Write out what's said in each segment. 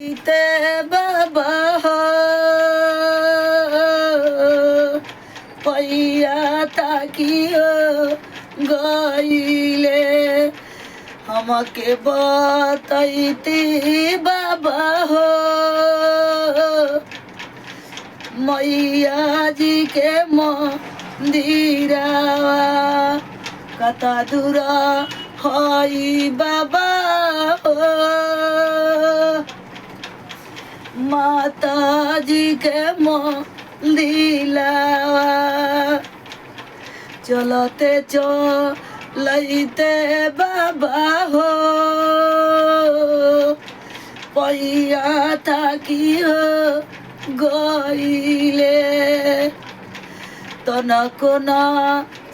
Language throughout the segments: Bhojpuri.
इते बाबा हो पैया ताकियो गईले हमके बतैती बाबा हो मैया जी के मंदिरवा कता दूर हई बाबा हो माता जी के मंदिरवा चलते चलते बाबा हो पैया थाकी हो गईले तनको न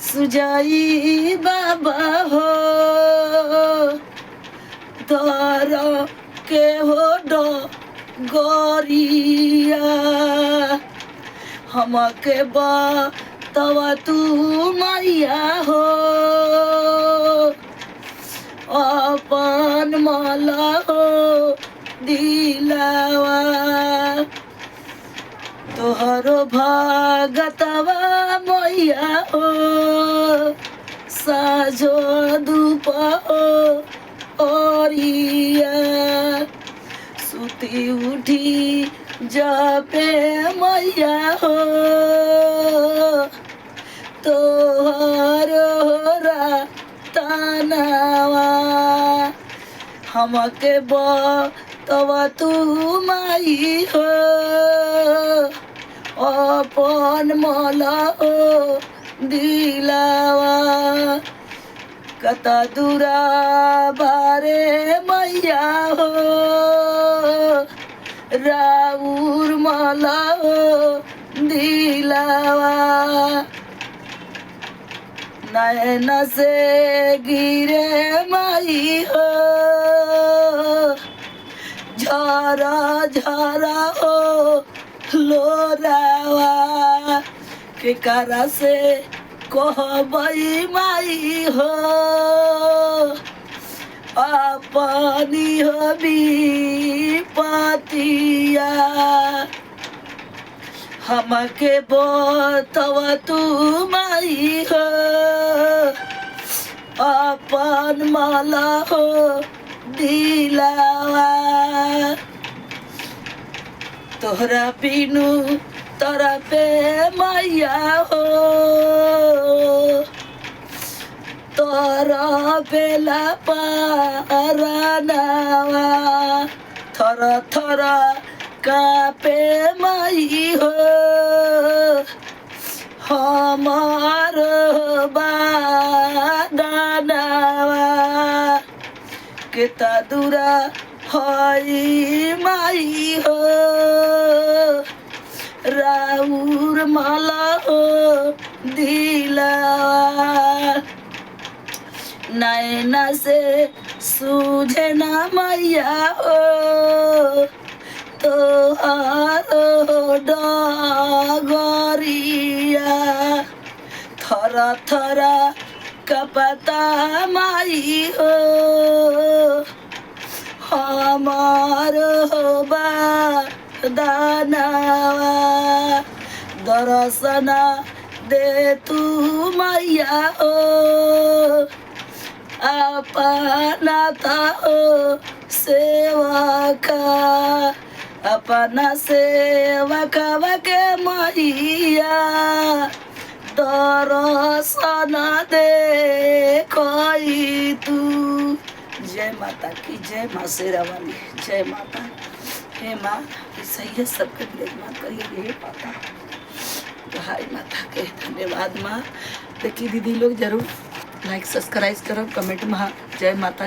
सुजाई बाबा हो धर के हो डगरिया हमके तवा तू मैया हो अपन मला हो दिलावा तोहरो भागतवा मैया हो साजो धूप हो ओरिया सुती उठी जपे मैया हो तोहरो तनावा हमके तवा तू माई हो अपन मला हो दिलावा कता दूरा बारे मैया हो राउर मला हो दिलावा नयन से गिरे माई हो झरा झरा हो लोरावा के करा से कहबई माई हो अपनी हबी पतिया हमके बतवा तू माई हो अपन माला हो दिलावा तोहरा बिनु तोरा पे मैया हो तोरा बेला पारानावा थर थर कापे माई हो हमार बादानावा केता दूरा हई माई हो राउर माला हो दिलावा नैना से सूझे ना मैया हो तोहारो डगरिया थर थर कपता माई हो हमार दानावा दर्शना दे तू मैया हो अपना था हो सेवा का अपना सेवा के मैया दर्शन दे कोई तू। जय माता की जय, माँ शेरा वाली जय माता। हे माँ सही है, सबके विराजमान करिए यही पाता। हाय माता के धन्यवाद माँ। देखिए दीदी लोग जरूर लाइक सब्सक्राइब करो, कमेंट में जय माता।